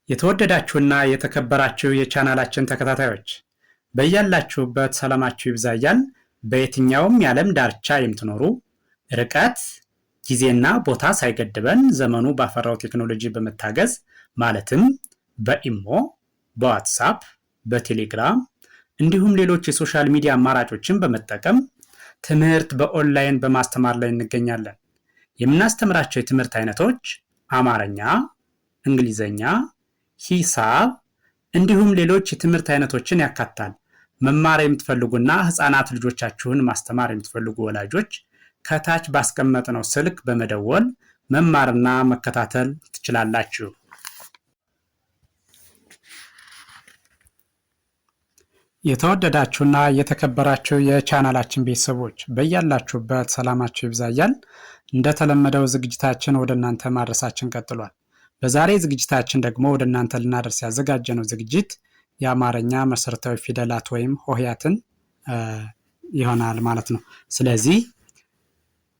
የተወደዳችሁና የተከበራችሁ የቻናላችን ተከታታዮች በያላችሁበት ሰላማችሁ ይብዛ እያልን በየትኛውም የዓለም ዳርቻ የምትኖሩ ርቀት ጊዜና ቦታ ሳይገድበን ዘመኑ ባፈራው ቴክኖሎጂ በመታገዝ ማለትም በኢሞ፣ በዋትስአፕ፣ በቴሌግራም እንዲሁም ሌሎች የሶሻል ሚዲያ አማራጮችን በመጠቀም ትምህርት በኦንላይን በማስተማር ላይ እንገኛለን። የምናስተምራቸው የትምህርት አይነቶች አማርኛ፣ እንግሊዘኛ፣ ሂሳብ እንዲሁም ሌሎች የትምህርት አይነቶችን ያካትታል። መማር የምትፈልጉና ህፃናት ልጆቻችሁን ማስተማር የምትፈልጉ ወላጆች ከታች ባስቀመጥነው ስልክ በመደወል መማርና መከታተል ትችላላችሁ። የተወደዳችሁና የተከበራችሁ የቻናላችን ቤተሰቦች በያላችሁበት ሰላማችሁ ይብዛ እያልን እንደተለመደው ዝግጅታችን ወደ እናንተ ማድረሳችን ቀጥሏል። በዛሬ ዝግጅታችን ደግሞ ወደ እናንተ ልናደርስ ያዘጋጀነው ዝግጅት የአማርኛ መሰረታዊ ፊደላት ወይም ሆሄያትን ይሆናል ማለት ነው። ስለዚህ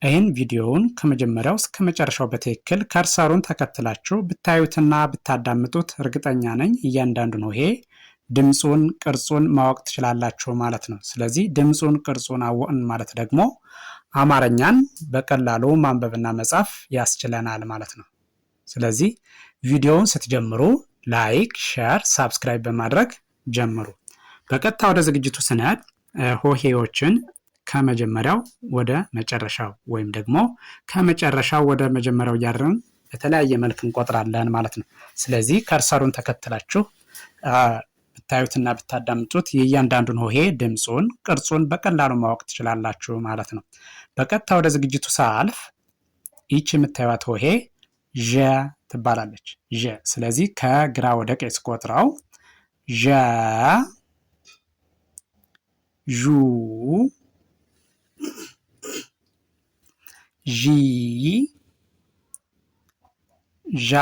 ይህን ቪዲዮውን ከመጀመሪያው እስከ መጨረሻው በትክክል ከርሰሩን ተከትላችሁ ብታዩትና ብታዳምጡት እርግጠኛ ነኝ እያንዳንዱን ሆሄ ድምፁን፣ ቅርጹን ማወቅ ትችላላችሁ ማለት ነው። ስለዚህ ድምፁን፣ ቅርጹን አወቅን ማለት ደግሞ አማርኛን በቀላሉ ማንበብና መጻፍ ያስችለናል ማለት ነው። ስለዚህ ቪዲዮውን ስትጀምሩ ላይክ፣ ሼር፣ ሳብስክራይብ በማድረግ ጀምሩ። በቀጥታ ወደ ዝግጅቱ ስንሄድ ሆሄዎችን ከመጀመሪያው ወደ መጨረሻው ወይም ደግሞ ከመጨረሻው ወደ መጀመሪያው እያደረግን በተለያየ መልክ እንቆጥራለን ማለት ነው። ስለዚህ ከርሰሩን ተከትላችሁ ብታዩትና ብታዳምጡት የእያንዳንዱን ሆሄ ድምፁን፣ ቅርጹን በቀላሉ ማወቅ ትችላላችሁ ማለት ነው። በቀጥታ ወደ ዝግጅቱ ሳልፍ ይህች የምታዩት ሆሄ ዠ ትባላለች። ዠ። ስለዚህ ከግራ ወደ ቀኝ ስቆጥረው ዠ፣ ዡ፣ ዢ፣ ዣ፣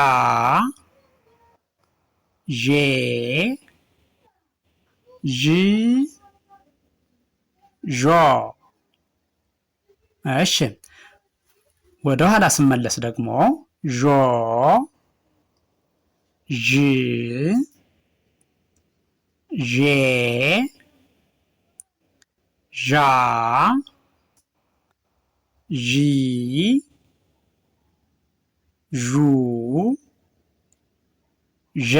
ዤ፣ ዥ፣ ዦ። እሺ፣ ወደ ኋላ ስመለስ ደግሞ ዦ፣ ዥ፣ ዤ፣ ዣ፣ ዢ፣ ዡ፣ ዠ።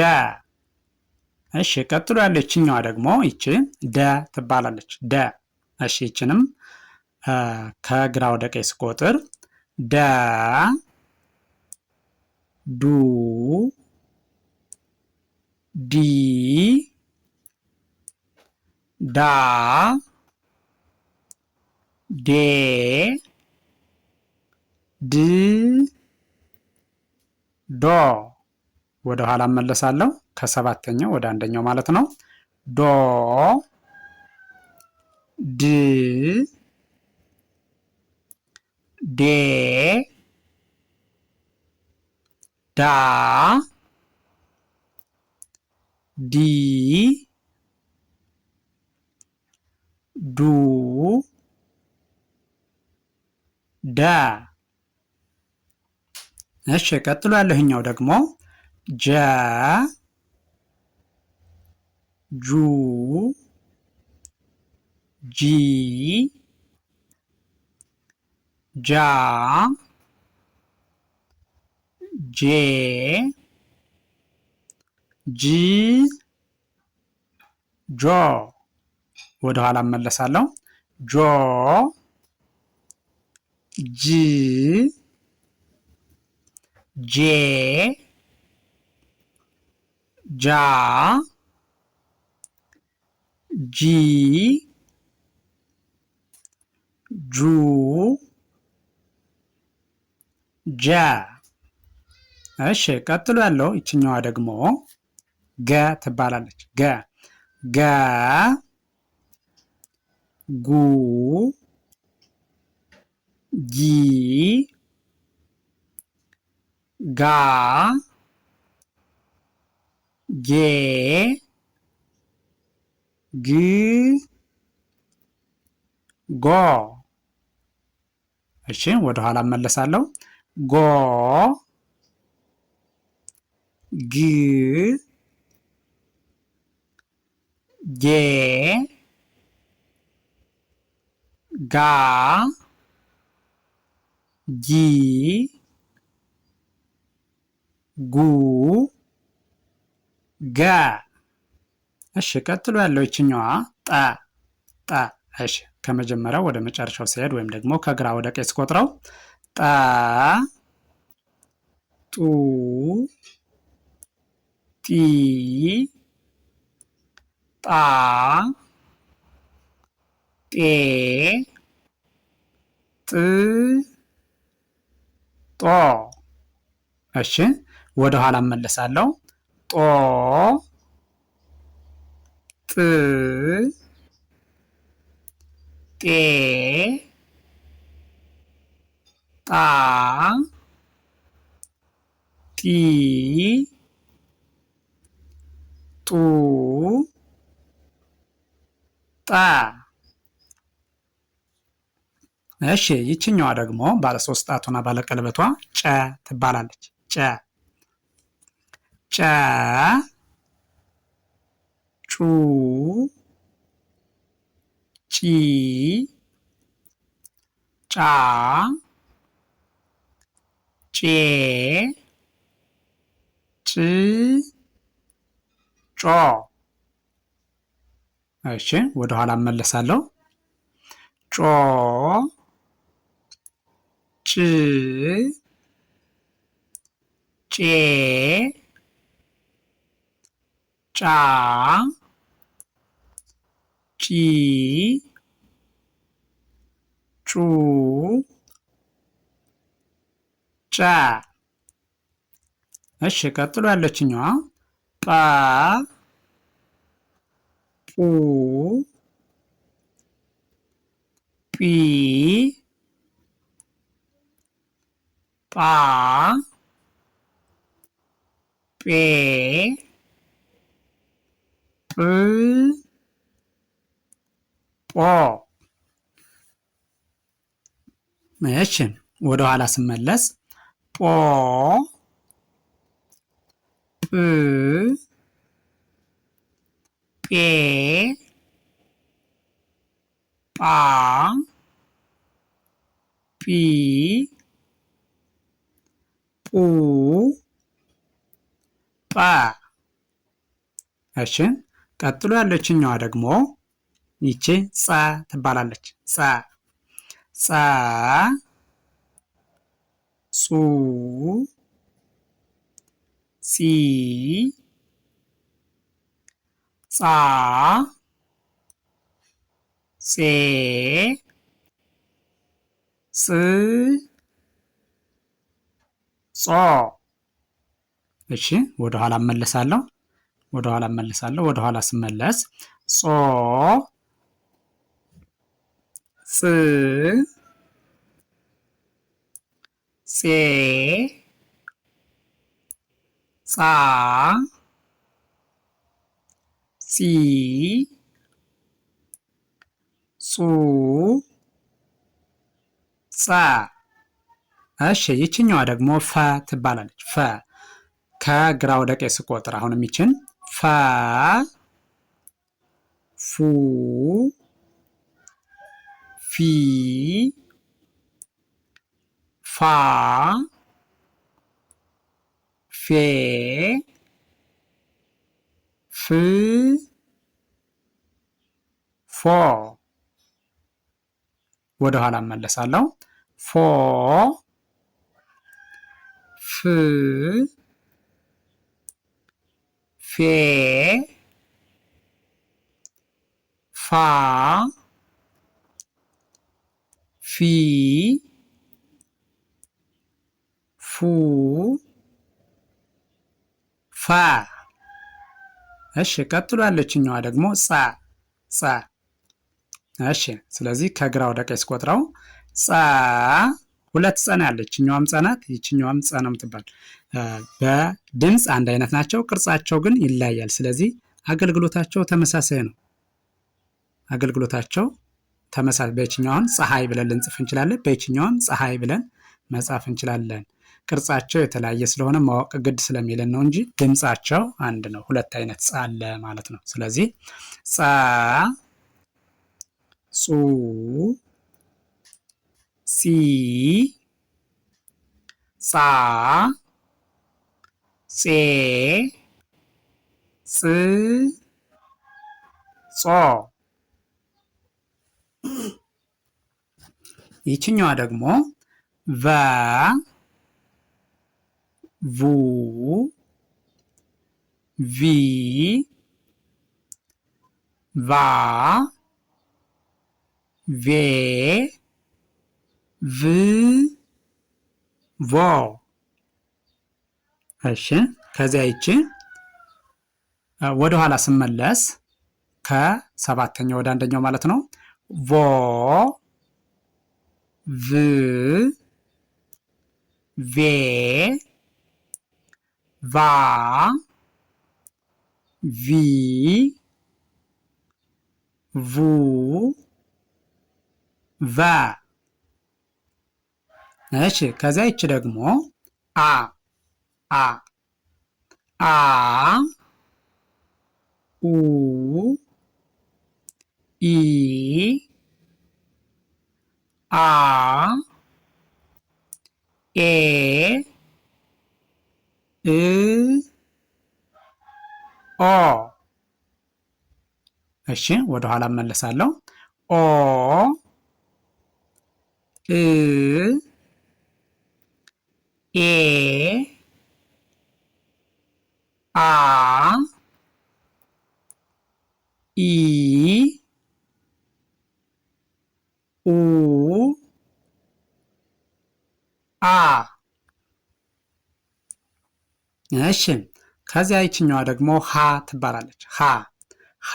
እሺ፣ ቀጥሎ ያለው ይችኛዋ ደግሞ ይቺ ደ ትባላለች። ደ። እሺ፣ ይችንም ከግራ ወደ ቀኝ ስቆጥር ደ፣ ዱ፣ ዲ፣ ዳ፣ ዴ፣ ድ፣ ዶ። ወደ ኋላ እመለሳለሁ ከሰባተኛው ወደ አንደኛው ማለት ነው። ዶ፣ ድ፣ ዴ፣ ዳ፣ ዲ፣ ዱ፣ ደ። እሺ፣ ቀጥሎ ያለህኛው ደግሞ ጀ፣ ጁ፣ ጂ፣ ጃ፣ ጄ፣ ጂ፣ ጆ። ወደ ኋላ እመለሳለሁ። ጆ፣ ጂ፣ ጄ፣ ጃ፣ ጂ፣ ጁ፣ ጀ። እሺ፣ ቀጥሎ ያለው ይችኛዋ ደግሞ ገ ትባላለች። ገ። ገ፣ ጉ፣ ጊ፣ ጋ፣ ጌ፣ ግ፣ ጎ። እሺ፣ ወደ ኋላ እመለሳለሁ። ጎ፣ ግ ጌ ጋ ጊ ጉ ገ። እሺ ቀጥሎ ያለው ይችኛዋ ጠ ጠ። እሺ ከመጀመሪያው ወደ መጨረሻው ሲሄድ ወይም ደግሞ ከግራ ወደ ቀኝ ስቆጥረው ጠ ጡ ጢ ጣ ጤ ጥ ጦ። እሺ ወደ ኋላ እመለሳለሁ። ጦ ጥ ጤ ጣ ጢ ጡ ጠ። እሺ ይችኛዋ ደግሞ ባለ 3 ጣቱና ባለ ቀለበቷ ጨ ትባላለች። ጨ ጨ ጩ ጪ ጫ ጬ ጭ ጮ። እሺ ወደ ኋላ እመለሳለሁ። ጮ ጭ ጬ ጫ ጪ ጩ ጨ። እሺ ቀጥሎ ያለችኛዋ ጳ ጱ ጲ ጳ ጴ ጵ ጶ። እሺ ወደ ኋላ ስመለስ ጶ ጵ ጴ ጳ ጲ ጱ ጰ። እሺ ቀጥሎ ያለችኛዋ ደግሞ ይቺ ጸ ትባላለች። ጸ ጸ ጹ ጺ ጻ ጼ ጽ ጾ። እሺ ወደ ኋላ እመለሳለሁ። ወደ ኋላ ስመለስ ጾ ጽ ጼ ጻ ጺ ጹ ጸ። እሺ ይችኛዋ ደግሞ ፈ ትባላለች። ፈ ከግራ ወደ ቀኝ ስቆጥር አሁንም ይችን ፈ ፉ ፊ ፋ ፌ ፍ ፎ። ወደ ኋላ እመለሳለሁ። ፎ ፍ ፌ ፋ ፊ ፉ ፋ። እሺ ቀጥሎ ያለችኛዋ ደግሞ ጸ ጸ። እሺ ስለዚህ ከግራ ወደ ቀኝ ስቆጥረው ጸ ሁለት ጸ ነው ያለች። ይችኛዋም ጸ ናት፣ ይችኛዋም ጸ ነው የምትባል። በድምፅ አንድ አይነት ናቸው፣ ቅርጻቸው ግን ይለያያል። ስለዚህ አገልግሎታቸው ተመሳሳይ ነው። አገልግሎታቸው ተመሳሳይ። በይችኛውን ፀሐይ ብለን ልንጽፍ እንችላለን፣ በይችኛውን ፀሐይ ብለን መጻፍ እንችላለን። ቅርጻቸው የተለያየ ስለሆነ ማወቅ ግድ ስለሚለን ነው እንጂ ድምጻቸው አንድ ነው። ሁለት አይነት ጸ አለ ማለት ነው። ስለዚህ ጸ፣ ጹ፣ ጺ፣ ጻ፣ ጼ፣ ጽ፣ ጾ። ይችኛዋ ደግሞ ቨ፣ ቡ፣ ቪ፣ ቫ፣ ቬ፣ ቭ፣ ቮ። እሺ ከዚያ ይቺ ወደ ኋላ ስመለስ ከሰባተኛው ወደ አንደኛው ማለት ነው። ቮ፣ ቭ፣ ቬ፣ ቫ፣ ቪ፣ ቡ፣ ቨ። እሺ ከዚያ ይቺ ደግሞ አ፣ አ፣ አ፣ ኡ፣ ኢ፣ አ፣ ኤ፣ እ፣ ኦ። እሺ ወደ ኋላ እመለሳለሁ። ኦ፣ እ፣ ኤ፣ አ፣ ኢ፣ ኡ፣ አ። እሺ ከዚያ ይችኛዋ ደግሞ ሀ ትባላለች። ሀ፣ ሀ፣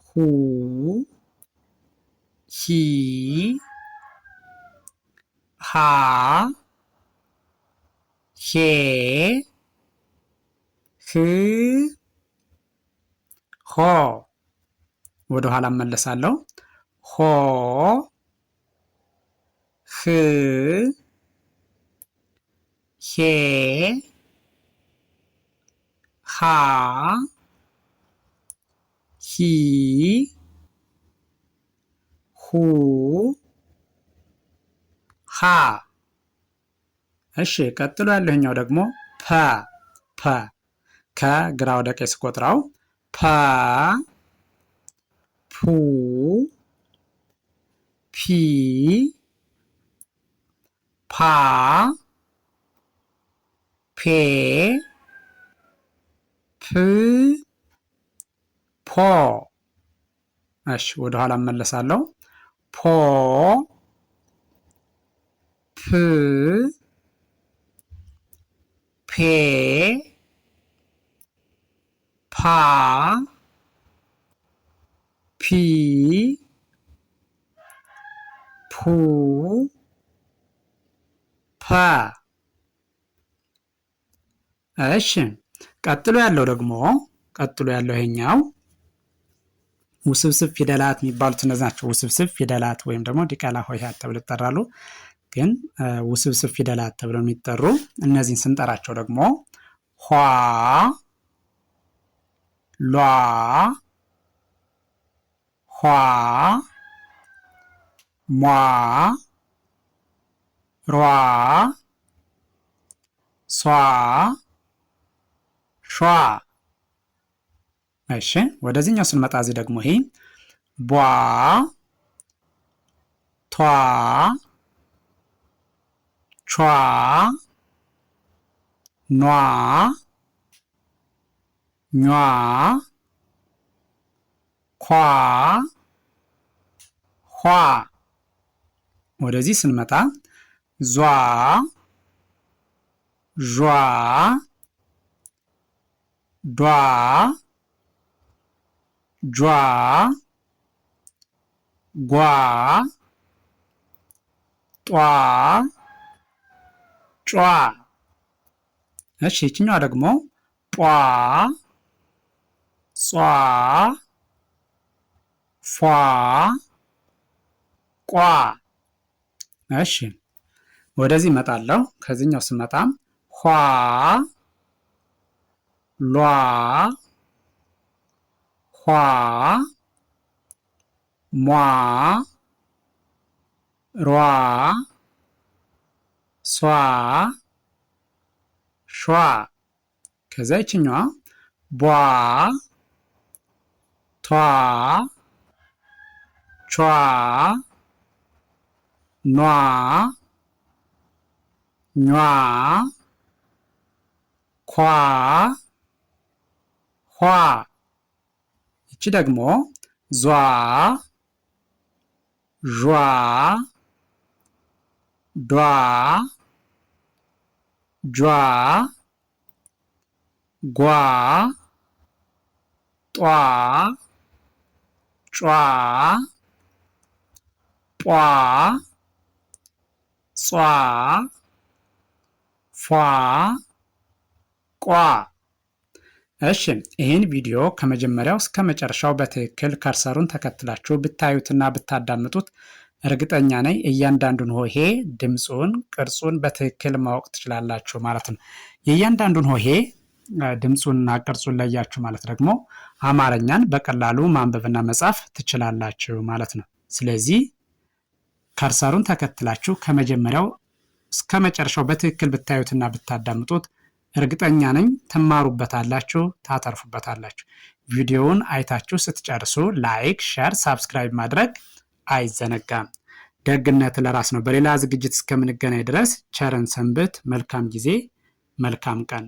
ሁ፣ ሂ፣ ሃ፣ ሄ፣ ህ፣ ሆ። ወደ ኋላ እመለሳለሁ። ሆ፣ ህ፣ ሄ፣ ሃ፣ ሂ፣ ሁ፣ ሃ። እሺ ቀጥሎ ያለኛው ደግሞ ፐ፣ ፐ ከግራ ወደ ቀኝ ስቆጥረው ፐ፣ ፑ፣ ፒ፣ ፓ፣ ፔ፣ ፕ፣ ፖ። እሺ ወደ ኋላ እመለሳለሁ። ፖ፣ ፕ፣ ፔ፣ ፓ፣ ፒ፣ ፑ፣ ፐ። እሺ ቀጥሎ ያለው ይሄኛው ውስብስብ ፊደላት የሚባሉት እነዚህ ናቸው። ውስብስብ ፊደላት ወይም ደግሞ ዲቃላ ሆሄያት ተብለው ይጠራሉ። ግን ውስብስብ ፊደላት ተብለው የሚጠሩ እነዚህን ስንጠራቸው ደግሞ ኋ፣ ሏ፣ ኋ፣ ሟ፣ ሯ፣ ሷ፣ ሿ። እሺ ወደዚህኛው ስንመጣ እዚህ ደግሞ ይሄ ቧ፣ ቷ፣ ቿ፣ ኗ፣ ኟ፣ ኳ፣ ኋ። ወደዚህ ስንመጣ ዟ፣ ዧ፣ ዷ፣ ጇ፣ ጓ፣ ጧ፣ ጯ። እሺ ይችኛዋ ደግሞ ጧ፣ ጿ፣ ፏ፣ ቋ። እሺ ወደዚህ እመጣለሁ። ከዚህኛው ስመጣም ኋ ሏ ኋ ሟ ሯ ሷ ሿ። ከዛ ይችኛዋ ቧ ቷ ቿ ኗ ኟ ኳ ኋ። ይቺ ደግሞ ዟ ዧ ዷ ጇ ጓ ጧ ጯ ጧ ጿ ፏ ቋ። እሺ ይህን ቪዲዮ ከመጀመሪያው እስከ መጨረሻው በትክክል ከርሰሩን ተከትላችሁ ብታዩትና ብታዳምጡት እርግጠኛ ነኝ እያንዳንዱን ሆሄ ድምፁን፣ ቅርጹን በትክክል ማወቅ ትችላላችሁ ማለት ነው። የእያንዳንዱን ሆሄ ድምፁንና ቅርጹን ለያችሁ ማለት ደግሞ አማርኛን በቀላሉ ማንበብና መጻፍ ትችላላችሁ ማለት ነው። ስለዚህ ከርሰሩን ተከትላችሁ ከመጀመሪያው እስከ መጨረሻው በትክክል ብታዩትና ብታዳምጡት እርግጠኛ ነኝ ትማሩበታላችሁ፣ ታተርፉበታላችሁ። ቪዲዮውን አይታችሁ ስትጨርሱ ላይክ፣ ሼር፣ ሳብስክራይብ ማድረግ አይዘነጋም። ደግነት ለራስ ነው። በሌላ ዝግጅት እስከምንገናኝ ድረስ ቸርን ሰንብት። መልካም ጊዜ፣ መልካም ቀን